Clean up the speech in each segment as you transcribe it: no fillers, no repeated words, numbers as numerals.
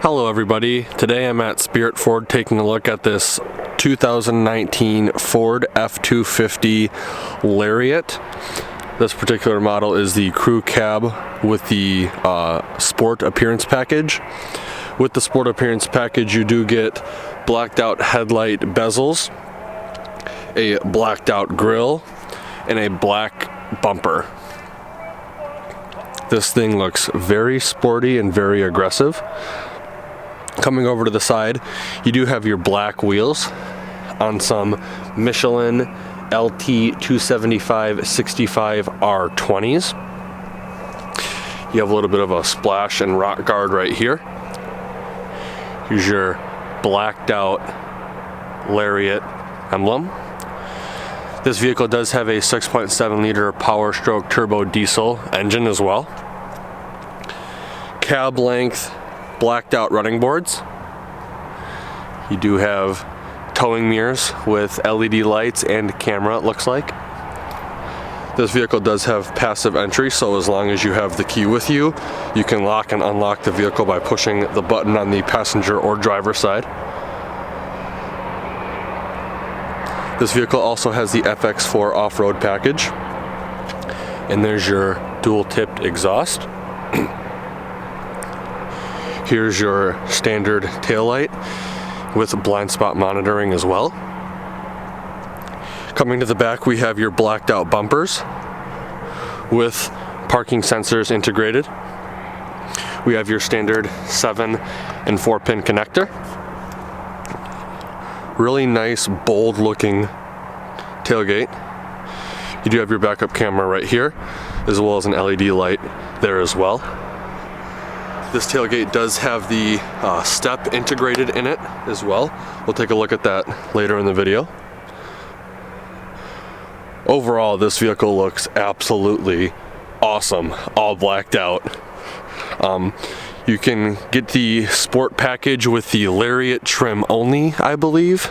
Hello everybody, today I'm at Spirit Ford taking a look at this 2019 Ford F250 Lariat. This particular model is the crew cab with the Sport Appearance Package. With the Sport Appearance Package you do get blacked out headlight bezels, a blacked out grille, and a black bumper. This thing looks very sporty and very aggressive. Coming over to the side, you do have your black wheels on some Michelin LT 275 65 R20s. You have a little bit of a splash and rock guard right here. Here's your blacked out Lariat emblem. This vehicle does have a 6.7 liter Power Stroke turbo diesel engine as well. Cab length blacked out running boards. You do have towing mirrors with LED lights and camera, it looks like. This vehicle does have passive entry, so as long as you have the key with you, you can lock and unlock the vehicle by pushing the button on the passenger or driver side. This vehicle also has the FX4 off-road package. And there's your dual-tipped exhaust. Here's your standard taillight with blind spot monitoring as well. Coming to the back, we have your blacked out bumpers with parking sensors integrated. We have your standard 7 and 4 pin connector. Really nice, bold looking tailgate. You do have your backup camera right here, as well as an LED light there as well. This tailgate does have the step integrated in it as well. We'll take a look at that later in the video. Overall, this vehicle looks absolutely awesome, all blacked out. You can get the Sport package with the Lariat trim only, I believe.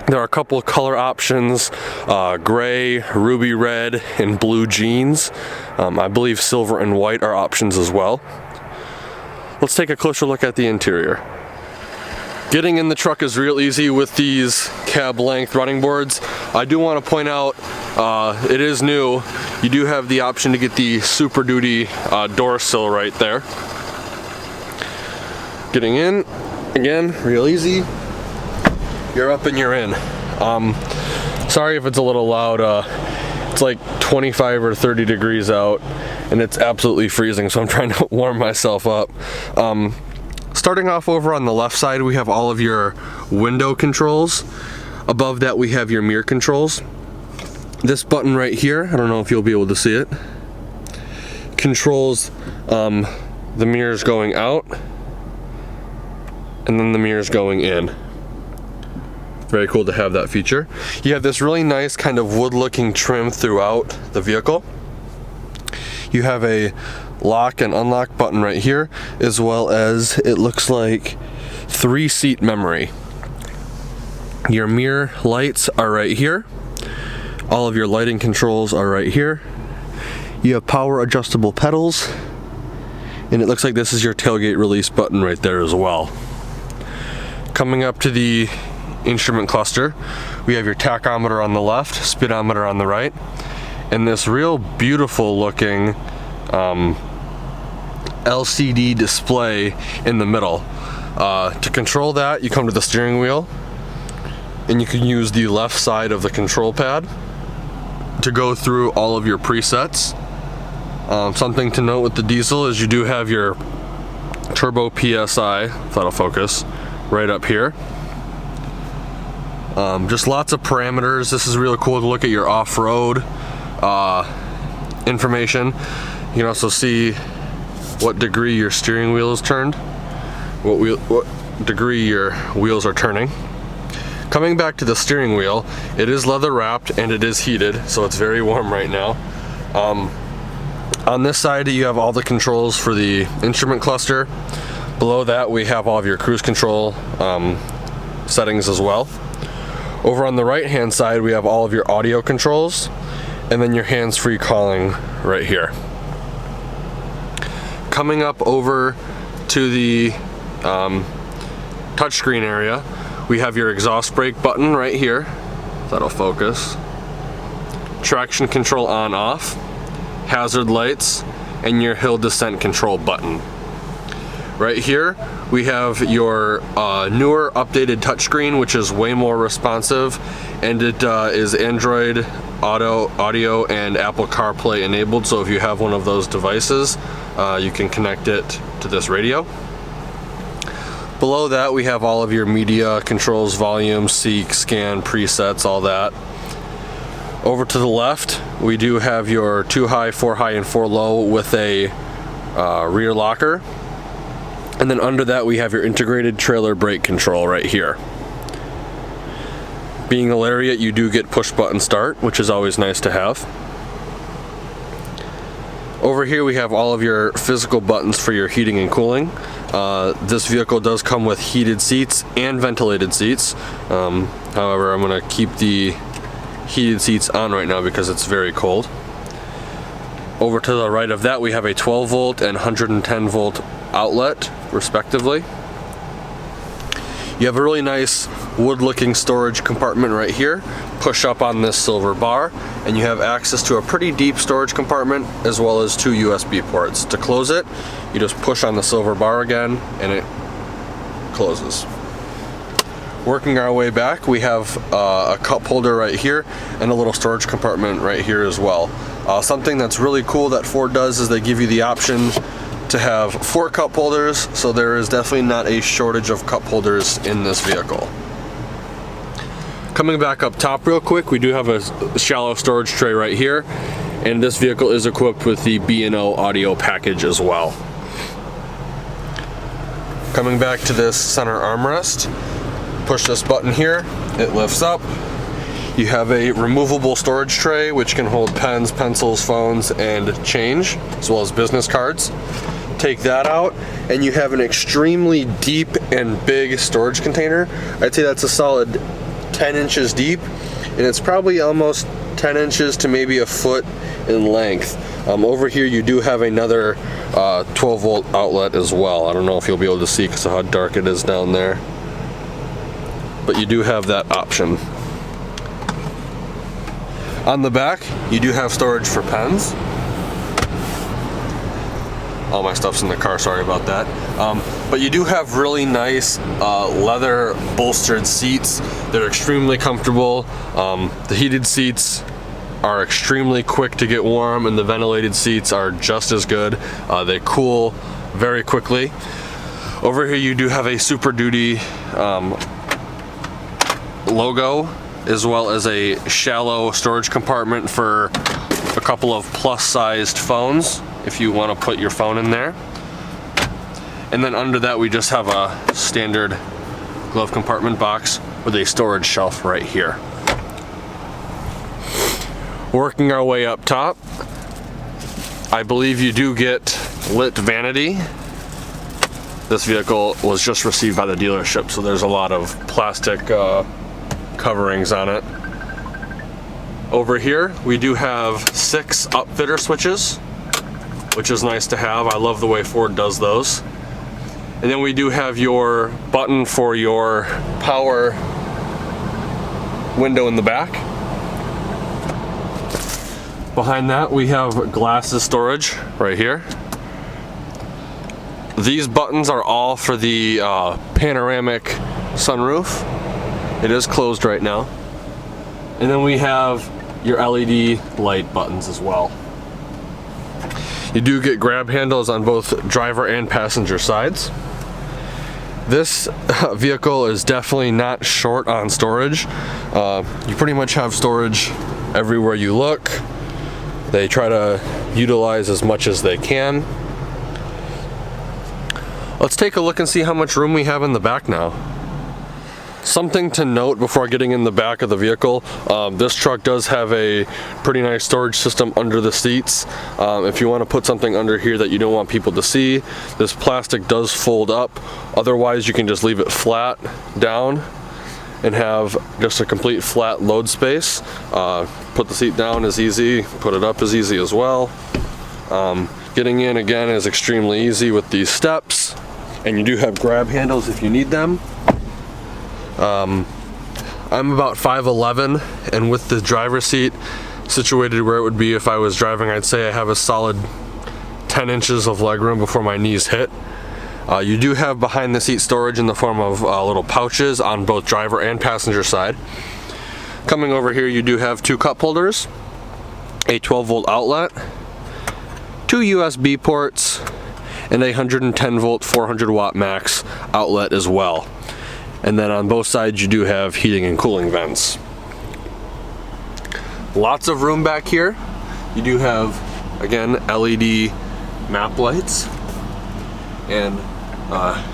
There are a couple of color options, gray, ruby red, and blue jeans. I believe silver and white are options as well. Let's take a closer look at the interior. Getting in the truck is real easy with these cab length running boards. I do want to point out, it is new. You do have the option to get the Super Duty door sill right there. Getting in, again, real easy. You're up and you're in. Sorry if it's a little loud. It's like 25 or 30 degrees out and it's absolutely freezing, so I'm trying to warm myself up. Starting off over on the left side, we have all of your window controls. Above that we have your mirror controls. This button right here, I don't know if you'll be able to see it, controls the mirrors going out and then the mirrors going in. Very cool to have that feature. You have this really nice kind of wood looking trim throughout the vehicle. You have a lock and unlock button right here, as well as it looks like 3-seat memory. Your mirror lights are right here. All of your lighting controls are right here. You have power adjustable pedals, and it looks like this is your tailgate release button right there as well. Coming up to the instrument cluster, we have your tachometer on the left, speedometer on the right, and this real beautiful looking LCD display in the middle. To control that, you come to the steering wheel and you can use the left side of the control pad to go through all of your presets. Something to note with the diesel is you do have your turbo PSI, if that'll focus, right up here. Just lots of parameters. This is really cool to look at your off-road information. You can also see what degree your steering wheel is turned, what degree your wheels are turning. Coming back to the steering wheel, it is leather wrapped and it is heated, so it's very warm right now. On this side you have all the controls for the instrument cluster. Below that we have all of your cruise control settings as well. Over on the right hand side we have all of your audio controls, and then your hands-free calling right here. Coming up over to the touchscreen area, we have your exhaust brake button right here. That'll focus. Traction control on off, hazard lights, and your hill descent control button. Right here we have your newer updated touchscreen, which is way more responsive, and it is Android Audio and Apple CarPlay enabled, so if you have one of those devices, you can connect it to this radio. Below that we have all of your media controls, volume, seek, scan, presets, all that. Over to the left we do have your 2 high, 4 high, and 4 low with a rear locker. And then under that we have your integrated trailer brake control right here. Being a Lariat, you do get push button start, which is always nice to have. Over here we have all of your physical buttons for your heating and cooling. This vehicle does come with heated seats and ventilated seats. However, I'm going to keep the heated seats on right now because it's very cold. Over to the right of that we have a 12 volt and 110 volt outlet respectively. You have a really nice wood looking storage compartment right here. Push up on this silver bar and you have access to a pretty deep storage compartment as well as 2 USB ports. To close it, you just push on the silver bar again and it closes. Working our way back, we have a cup holder right here and a little storage compartment right here as well. Something that's really cool that Ford does is they give you the option to have 4 cup holders, so there is definitely not a shortage of cup holders in this vehicle. Coming back up top real quick, we do have a shallow storage tray right here, and this vehicle is equipped with the B&O audio package as well. Coming back to this center armrest, push this button here, it lifts up. You have a removable storage tray which can hold pens, pencils, phones, and change, as well as business cards. Take that out and you have an extremely deep and big storage container. I'd say that's a solid 10 inches deep, and it's probably almost 10 inches to maybe a foot in length. Over here you do have another 12 volt outlet as well. I don't know if you'll be able to see because of how dark it is down there, but you do have that option. On the back, you do have storage for pens. All my stuff's in the car, sorry about that. But you do have really nice leather bolstered seats. They're extremely comfortable. The heated seats are extremely quick to get warm, and the ventilated seats are just as good. They cool very quickly. Over here you do have a Super Duty logo, as well as a shallow storage compartment for a couple of plus-sized phones if you want to put your phone in there. And then under that we just have a standard glove compartment box with a storage shelf right here. Working our way up top, I believe you do get lit vanity. This vehicle was just received by the dealership, so there's a lot of plastic coverings on it. Over here we do have 6 upfitter switches, which is nice to have. I love the way Ford does those. And then we do have your button for your power window in the back. Behind that we have glasses storage right here. These buttons are all for the panoramic sunroof. It is closed right now. And then we have your LED light buttons as well. You do get grab handles on both driver and passenger sides. This vehicle is definitely not short on storage. You pretty much have storage everywhere you look. They try to utilize as much as they can. Let's take a look and see how much room we have in the back now. Something to note before getting in the back of the vehicle, this truck does have a pretty nice storage system under the seats. If you want to put something under here that you don't want people to see, this plastic does fold up. Otherwise you can just leave it flat down and have just a complete flat load space. Put the seat down is easy, put it up is easy as well. Getting in again is extremely easy with these steps. and you do have grab handles if you need them. I'm about 5'11", and with the driver's seat situated where it would be if I was driving, I'd say I have a solid 10 inches of legroom before my knees hit. You do have behind the seat storage in the form of little pouches on both driver and passenger side. Coming over here, you do have 2 cup holders, a 12-volt outlet, 2 USB ports, and a 110 volt 400 watt max outlet as well. And then on both sides you do have heating and cooling vents. Lots of room back here. You do have, again, LED map lights and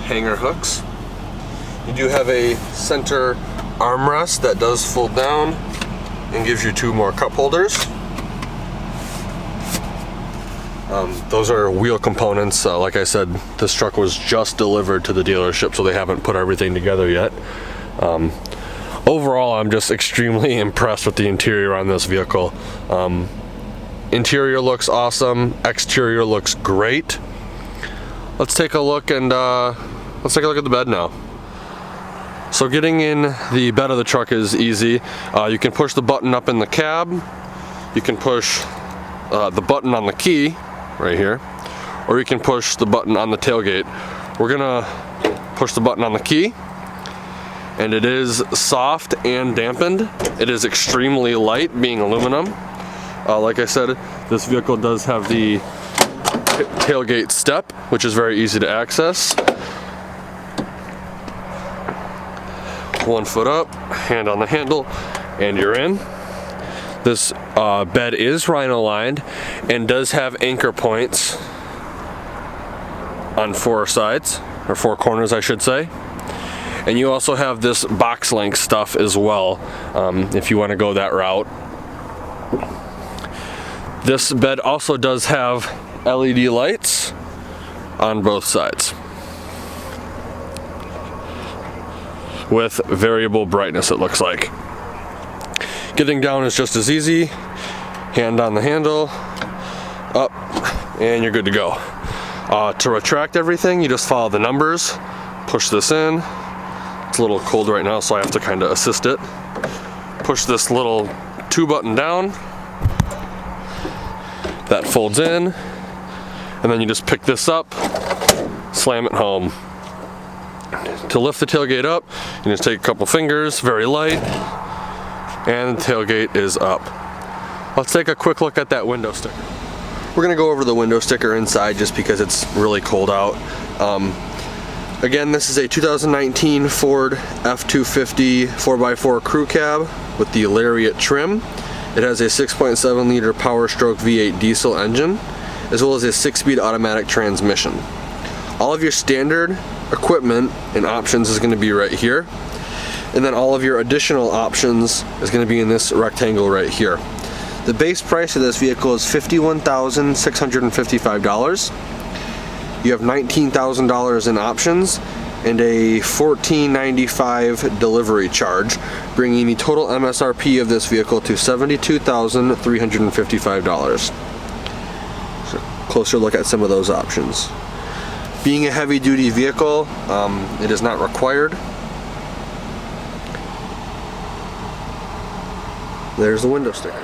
hanger hooks. You do have a center armrest that does fold down and gives you 2 more cup holders. Those are wheel components. Like I said, this truck was just delivered to the dealership, so they haven't put everything together yet. Overall, I'm just extremely impressed with the interior on this vehicle. Interior looks awesome. Exterior looks great. Let's take a look and let's take a look at the bed now. So getting in the bed of the truck is easy. You can push the button up in the cab. You can push the button on the key right here, or you can push the button on the tailgate. We're gonna push the button on the key, and it is soft and dampened. It is extremely light, being aluminum. Like I said, this vehicle does have the tailgate step, which is very easy to access. 1 foot up, hand on the handle, and you're in. This bed is rhino lined and does have anchor points on 4 sides, or 4 corners I should say. And you also have this box length stuff as well, if you want to go that route. This bed also does have LED lights on both sides with variable brightness, it looks like. Getting down is just as easy. Hand on the handle, up, and you're good to go. To retract everything, you just follow the numbers, push this in. It's a little cold right now, so I have to kind of assist it. Push this little 2 button down. That folds in, and then you just pick this up, slam it home. To lift the tailgate up, you just take a couple fingers, very light, and the tailgate is up. Let's take a quick look at that window sticker. We're gonna go over the window sticker inside just because it's really cold out. Again, this is a 2019 Ford F250 4x4 crew cab with the Lariat trim. It has a 6.7 liter Power Stroke V8 diesel engine, as well as a 6-speed automatic transmission. All of your standard equipment and options is gonna be right here. And then all of your additional options is going to be in this rectangle right here. The base price of this vehicle is $51,655. You have $19,000 in options and a $14.95 delivery charge, bringing the total MSRP of this vehicle to $72,355. So, closer look at some of those options. Being a heavy-duty vehicle, it is not required. There's the window sticker.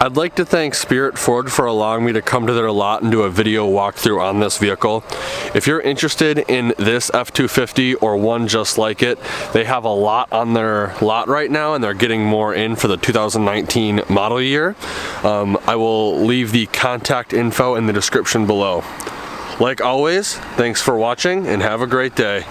I'd like to thank Spirit Ford for allowing me to come to their lot and do a video walkthrough on this vehicle. If you're interested in this F250 or one just like it, they have a lot on their lot right now, and they're getting more in for the 2019 model year. I will leave the contact info in the description below. Like always, thanks for watching and have a great day.